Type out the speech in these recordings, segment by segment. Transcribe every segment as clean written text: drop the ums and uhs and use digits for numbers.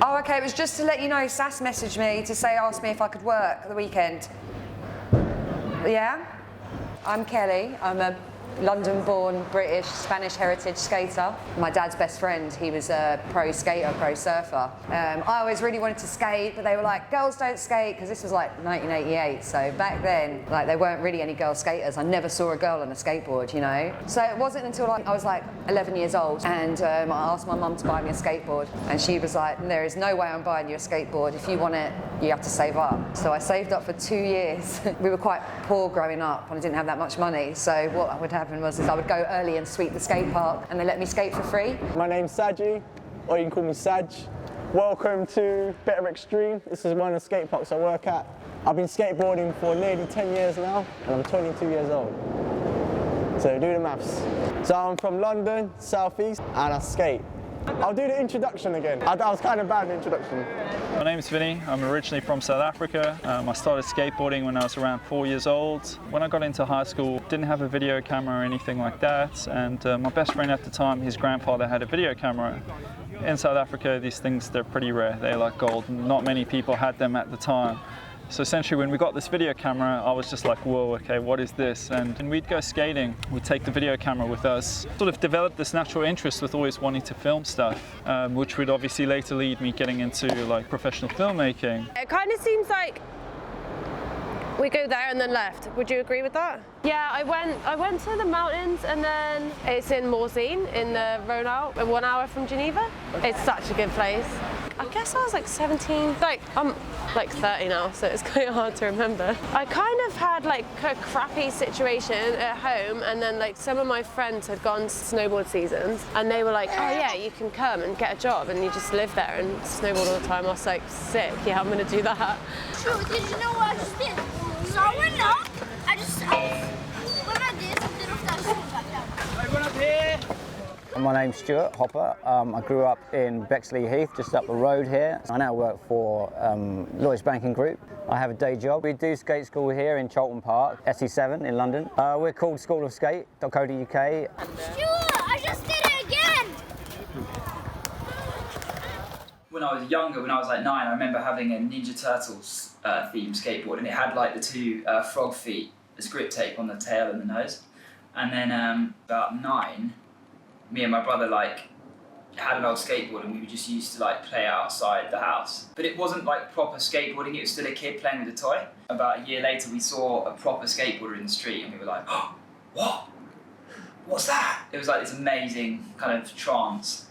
Oh, okay, it was just to let you know, Sass messaged me to say, ask me if I could work the weekend. Yeah? I'm Kelly. I'm a London-born British Spanish heritage skater. My dad's best friend, he was a pro skater, pro surfer. I always really wanted to skate, but they were like, girls don't skate, because this was like 1988. So back then, like there weren't really any girl skaters. I never saw a girl on a skateboard, you know? So it wasn't until I was like 11 years old, and I asked my mum to buy me a skateboard, and she was like, there is no way I'm buying you a skateboard. If you want it, you have to save up. So I saved up for 2 years. We were quite poor growing up, and I didn't have that much money. So what would happen was I would go early and sweep the skate park, and they let me skate for free. My name's Shajee, or you can call me Saj. Welcome to Better Extreme. This is one of the skate parks I work at. I've been skateboarding for nearly 10 years now, and I'm 22 years old. So do the maths. So I'm from London, South East, and I skate. I'll do the introduction again. I was kind of bad in the introduction. My name's Vinny. I'm originally from South Africa. I started skateboarding when I was around 4 years old. When I got into high school, didn't have a video camera or anything like that. And my best friend at the time, his grandfather had a video camera. In South Africa, these things, they're pretty rare. They're like gold. Not many people had them at the time. So essentially when we got this video camera, I was just like, whoa, okay, what is this? And we'd go skating, we'd take the video camera with us. Sort of developed this natural interest with always wanting to film stuff, which would obviously later lead me getting into like professional filmmaking. It kind of seems like we go there and then left. Would you agree with that? Yeah, I went to the mountains, and then it's in Morzine in the Rhône, 1 hour from Geneva. It's such a good place. I guess I was like 17. Like I'm like 30 now, so it's kind of hard to remember. I kind of had like a crappy situation at home, and then like some of my friends had gone to snowboard seasons, and they were like, oh yeah, you can come and get a job and you just live there and snowboard all the time. I was like, sick, yeah, I'm gonna do that. True, did you know what I just did? So I went up, when I did, I did off that shit back down. Everyone up here! My name's Stuart Hopper. I grew up in Bexley Heath, just up the road here. I now work for Lloyds Banking Group. I have a day job. We do skate school here in Chalton Park, SE7 in London. We're called schoolofskate.co.uk. Stuart, I just did it again! When I was younger, when I was like 9, I remember having a Ninja Turtles themed skateboard, and it had like the two frog feet as grip tape on the tail and the nose. And then about 9, me and my brother like had an old skateboard, and we were just used to like play outside the house. But it wasn't like proper skateboarding, it was still a kid playing with a toy. About a year later we saw a proper skateboarder in the street, and we were like, oh, what? What's that? It was like this amazing kind of trance.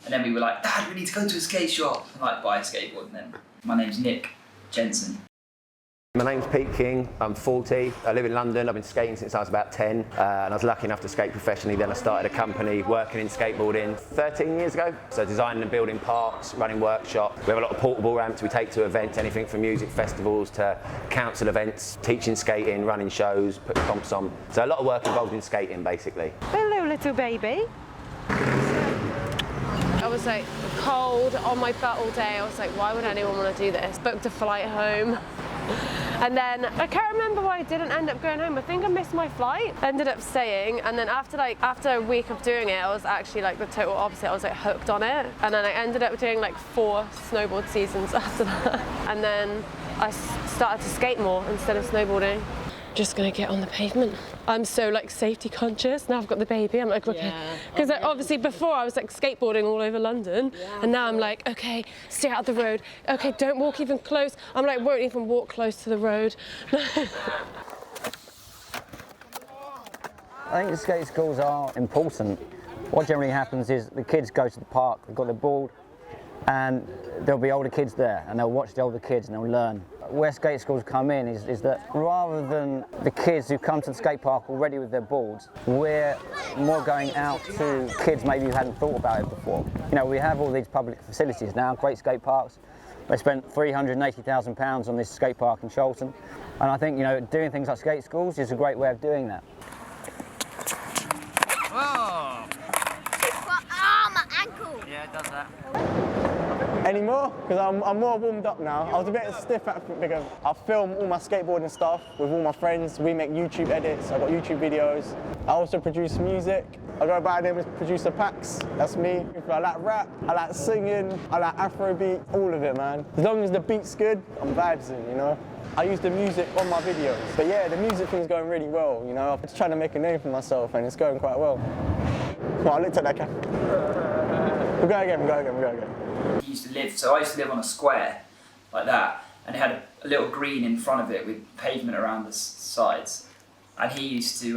And then we were like, Dad, we need to go to a skate shop and like buy a skateboard. And then my name's Nick Jensen. My name's Pete King, I'm 40, I live in London, I've been skating since I was about 10 and I was lucky enough to skate professionally. Then I started a company working in skateboarding 13 years ago. So designing and building parks, running workshops. We have a lot of portable ramps we take to events, anything from music festivals to council events, teaching skating, running shows, putting comps on. So a lot of work involved in skating basically. Hello little baby. I was like cold on my butt all day. I was like, why would anyone want to do this? Booked a flight home. And then I can't remember why I didn't end up going home. I think I missed my flight. Ended up staying, and then after a week of doing it, I was actually like the total opposite. I was like hooked on it, and then I ended up doing like 4 snowboard seasons after that. And then I started to skate more instead of snowboarding. Just gonna get on the pavement. I'm so like safety conscious now. I've got the baby. I'm like, okay, because obviously before I was like skateboarding all over London, and now I'm like, okay, stay out of the road. Okay, don't walk even close. I'm like, won't even walk close to the road. I think the skate schools are important. What generally happens is the kids go to the park, they've got their board, and there'll be older kids there, and they'll watch the older kids and they'll learn. Where skate schools come in is that rather than the kids who come to the skate park already with their boards, we're more going out to kids maybe who hadn't thought about it before. You know, we have all these public facilities now, great skate parks. They spent £380,000 on this skate park in Cholton, and I think, you know, doing things like skate schools is a great way of doing that. Oh, my ankle. Yeah, it does that. Anymore, because I'm more warmed up now. I was a bit stiff at the beginning. I film all my skateboarding stuff with all my friends. We make YouTube edits, I've got YouTube videos. I also produce music. I go by the name as Producer Pax, that's me. I like rap, I like singing, I like Afrobeat, all of it, man. As long as the beat's good, I'm vibing, you know. I use the music on my videos. But yeah, the music thing's going really well, you know. I'm just trying to make a name for myself and it's going quite well. Well, I looked at that camera. We'll go again. He used to live, so I used to live on a square like that, and it had a little green in front of it with pavement around the sides. And he used to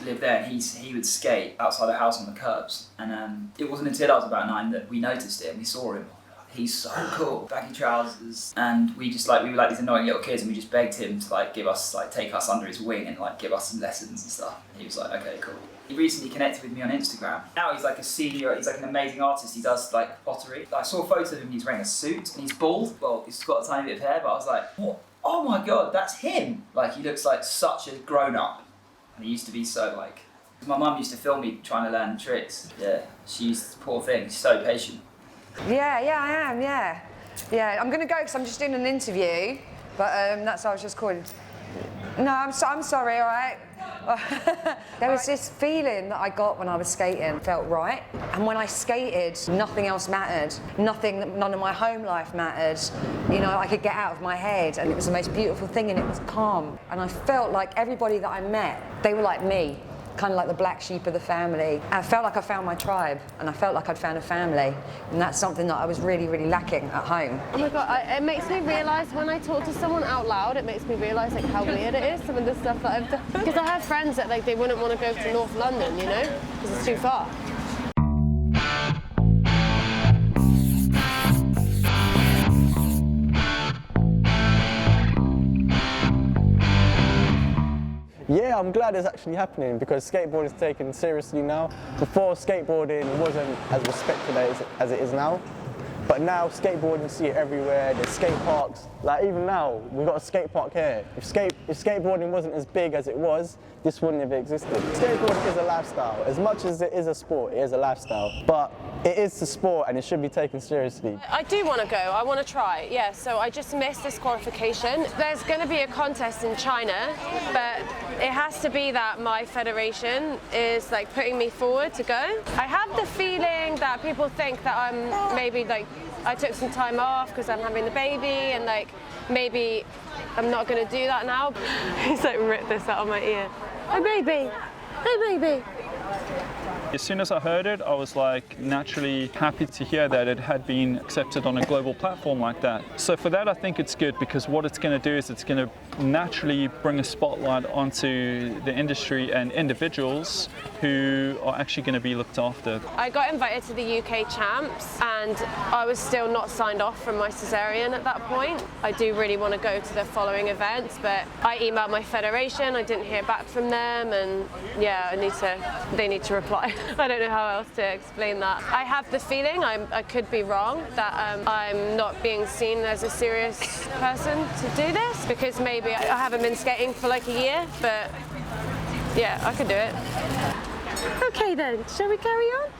live there, and he would skate outside the house on the curbs. And it wasn't until I was about 9 that we noticed it and we saw him. He's so cool, baggy trousers, and we were like these annoying little kids, and we just begged him to like take us under his wing and like give us some lessons and stuff. And he was like, okay, cool. He recently connected with me on Instagram. Now he's like a senior, he's like an amazing artist. He does like pottery. I saw photos of him, he's wearing a suit and he's bald. Well, he's got a tiny bit of hair, but I was like, what? Oh my God, that's him. Like he looks like such a grown up. And he used to be so like, my mum used to film me trying to learn tricks. Yeah, poor thing, she's so patient. Yeah, I am, yeah. I'm gonna go because I'm just doing an interview, but that's what I was just calling. No, I'm sorry, all right? There was this feeling that I got when I was skating, felt right. And when I skated, nothing else mattered. None of my home life mattered. You know, I could get out of my head, and it was the most beautiful thing, and it was calm. And I felt like everybody that I met, they were like me. Kind of like the black sheep of the family. I felt like I found my tribe, and I felt like I'd found a family, and that's something that I was really, really lacking at home. Oh my God, it makes me realise when I talk to someone out loud, it makes me realise like how weird it is, some of the stuff that I've done. Because I have friends that like they wouldn't want to go to North London, you know, because it's too far. Yeah, I'm glad it's actually happening because skateboarding is taken seriously now. Before, skateboarding wasn't as respected as it is now. But now skateboarding, you see it everywhere. There's skate parks. Like even now, we've got a skate park here. If skateboarding wasn't as big as it was, this wouldn't have existed. Skateboarding is a lifestyle. As much as it is a sport, it is a lifestyle. But it is a sport and it should be taken seriously. I do want to go. I want to try. Yeah, so I just missed this qualification. There's going to be a contest in China, but it has to be that my federation is like putting me forward to go. I have the feeling that people think that I'm maybe like I took some time off because I'm having the baby, and like maybe I'm not going to do that now. He's like ripped this out of my ear. Hey baby, hey baby. As soon as I heard it, I was like naturally happy to hear that it had been accepted on a global platform like that. So for that, I think it's good, because what it's going to do is it's going to naturally bring a spotlight onto the industry and individuals who are actually going to be looked after. I got invited to the UK Champs and I was still not signed off from my cesarean at that point. I do really want to go to the following events, but I emailed my federation, I didn't hear back from them, and yeah, they need to reply. I don't know how else to explain that. I have the feeling, I could be wrong, that I'm not being seen as a serious person to do this, because maybe I haven't been skating for like a year, but yeah, I could do it. Okay then, shall we carry on?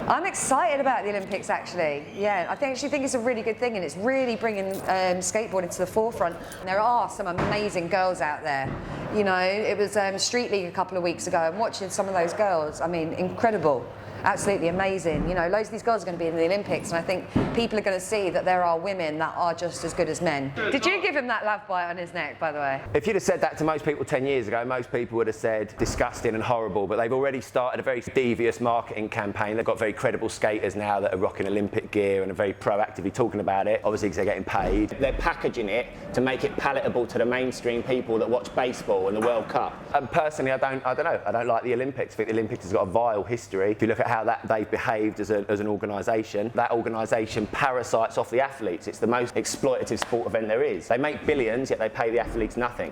I'm excited about the Olympics, actually. Yeah, I actually think it's a really good thing, and it's really bringing skateboarding to the forefront. There are some amazing girls out there. You know, it was Street League a couple of weeks ago, and watching some of those girls, I mean, incredible. Absolutely amazing. You know, loads of these girls are going to be in the Olympics, and I think people are going to see that there are women that are just as good as men. Did you give him that love bite on his neck, by the way? If you'd have said that to most people 10 years ago, most people would have said disgusting and horrible, but they've already started a very devious marketing campaign. They've got very credible skaters now that are rocking Olympic gear and are very proactively talking about it, obviously because they're getting paid. They're packaging it to make it palatable to the mainstream people that watch baseball and the World Cup. And personally, I don't know. I don't like the Olympics. I think the Olympics has got a vile history. If you look at how they've behaved as an organisation, that organisation parasites off the athletes. It's the most exploitative sport event there is. They make billions, yet they pay the athletes nothing.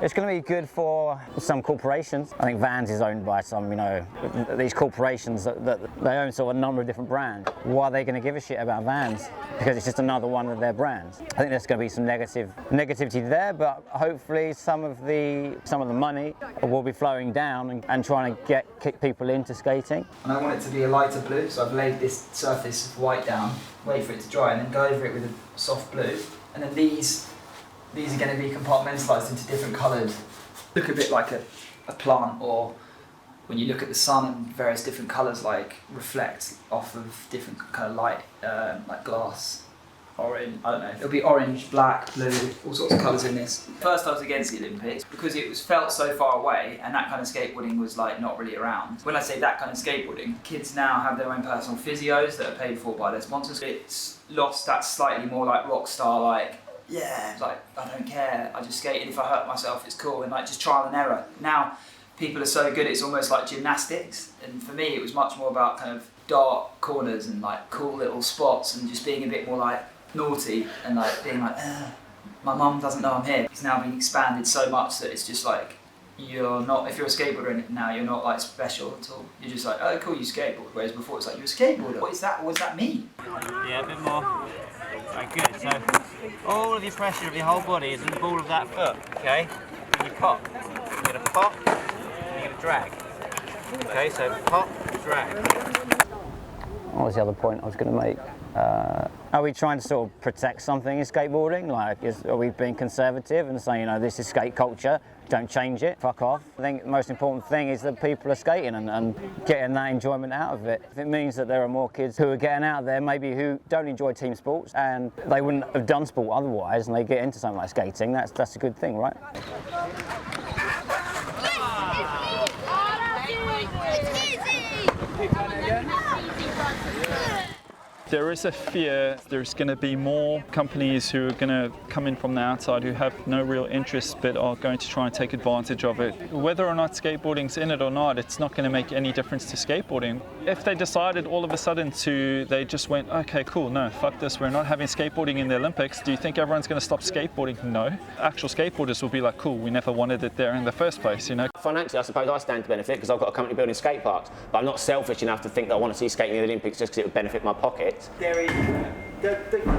It's going to be good for some corporations. I think Vans is owned by some, you know, these corporations that they own sort of a number of different brands. Why are they going to give a shit about Vans? Because it's just another one of their brands. I think there's going to be some negativity there, but hopefully some of the money will be flowing down and trying to kick people into skating. And I want it to be a lighter blue, so I've laid this surface of white down, wait for it to dry, and then go over it with a soft blue. And then these are going to be compartmentalised into different coloured, look a bit like a plant, or when you look at the sun and various different colours like reflect off of different kind of light, like glass, orange, I don't know, it'll be orange, black, blue, all sorts of colours in this. First I was against the Olympics because it was felt so far away and that kind of skateboarding was like not really around. When I say that kind of skateboarding, kids now have their own personal physios that are paid for by their sponsors. It's lost that slightly more like rock star, like, yeah, like, I don't care, I just skate, and if I hurt myself, it's cool, and like just trial and error. Now, people are so good, it's almost like gymnastics, and for me, it was much more about kind of dark corners and like cool little spots, and just being a bit more like naughty, and like being like, my mum doesn't know I'm here. It's now been expanded so much that it's just like, you're not, if you're a skateboarder now, you're not like special at all. You're just like, oh cool, you skateboard, whereas before it's like, you're a skateboarder. What is that? What does that mean? Yeah, a bit more. Right, good. So all of your pressure of your whole body is in the ball of that foot, okay? And you pop. You're going to pop, and you're going to drag. Okay, so pop, drag. What was the other point I was going to make? Are we trying to sort of protect something in skateboarding? Like, are we being conservative and saying, you know, this is skate culture, don't change it, fuck off? I think the most important thing is that people are skating and getting that enjoyment out of it. If it means that there are more kids who are getting out there, maybe who don't enjoy team sports and they wouldn't have done sport otherwise, and they get into something like skating, that's a good thing, right? There is a fear there's going to be more companies who are going to come in from the outside who have no real interest but are going to try and take advantage of it. Whether or not skateboarding's in it or not, it's not going to make any difference to skateboarding. If they decided all of a sudden they just went, okay, cool, no, fuck this, we're not having skateboarding in the Olympics, do you think everyone's going to stop skateboarding? No. Actual skateboarders will be like, cool, we never wanted it there in the first place, you know. Financially, I suppose I stand to benefit because I've got a company building skate parks, but I'm not selfish enough to think that I want to see skating in the Olympics just because it would benefit my pockets. There is the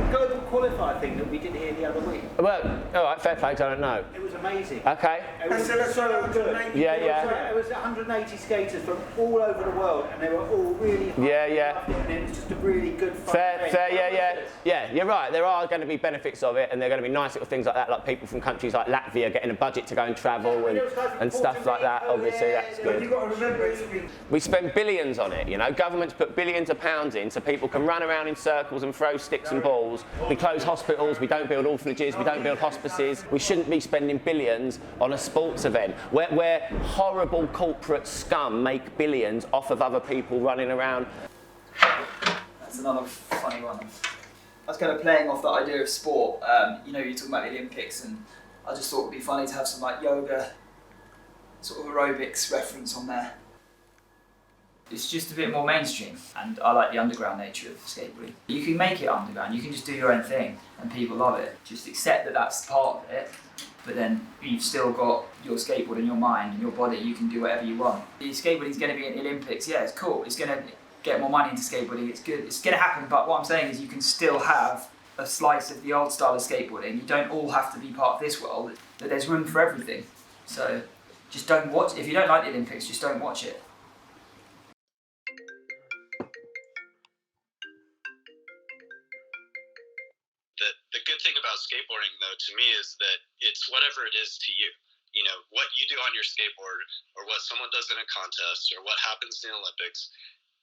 global qualifier thing that we did here the other week. Well, all right, fair play, 'cause I don't know. It was amazing. Okay. It was so good. Yeah. It was 180 skaters from all over the world, and they were all really hard. Yeah. And it was just a really good fun Fair, yeah, you're right. There are going to be benefits of it, and there are going to be nice little things like that, like people from countries like Latvia getting a budget to go and travel and stuff like that. Obviously, that's good. You've got to remember We spend billions on it, you know. Governments put billions of pounds in so people can run around in circles and throw sticks sticks and balls. We close hospitals, we don't build orphanages, we don't build hospices. We shouldn't be spending billions on a sports event where horrible corporate scum make billions off of other people running around. That's another funny one. I was kind of playing off the idea of sport. You know, you're talking about the Olympics, and I just thought it'd be funny to have some like yoga, sort of aerobics reference on there. It's just a bit more mainstream, and I like the underground nature of skateboarding. You can make it underground, you can just do your own thing, and people love it. Just accept that that's part of it, but then you've still got your skateboard in your mind and your body, you can do whatever you want. The skateboarding's going to be in the Olympics, yeah, it's cool, it's going to get more money into skateboarding, it's good, it's going to happen, but what I'm saying is you can still have a slice of the old style of skateboarding. You don't all have to be part of this world, but there's room for everything. So just don't watch, if you don't like the Olympics, just don't watch it. The good thing about skateboarding, though, to me, is that it's whatever it is to you. You know, what you do on your skateboard, or what someone does in a contest, or what happens in the Olympics,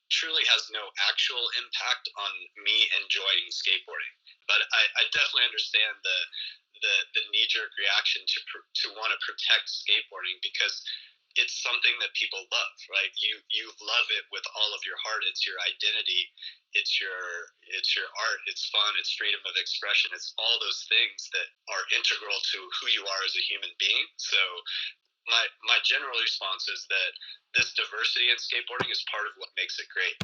truly has no actual impact on me enjoying skateboarding. But I definitely understand the knee-jerk reaction to want to protect skateboarding, because it's something that people love, right? You love it with all of your heart. It's your identity. It's your art. It's fun. It's freedom of expression. It's all those things that are integral to who you are as a human being. So my general response is that this diversity in skateboarding is part of what makes it great.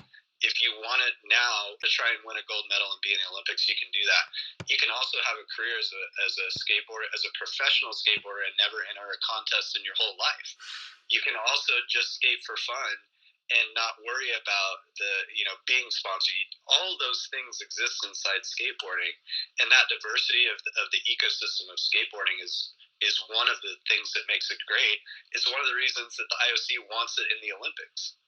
If you want it now to try and win a gold medal and be in the Olympics, you can do that. You can also have a career as a skateboarder, as a professional skateboarder, and never enter a contest in your whole life. You can also just skate for fun and not worry about being sponsored. All those things exist inside skateboarding, and that diversity of the ecosystem of skateboarding is one of the things that makes it great. It's one of the reasons that the IOC wants it in the Olympics.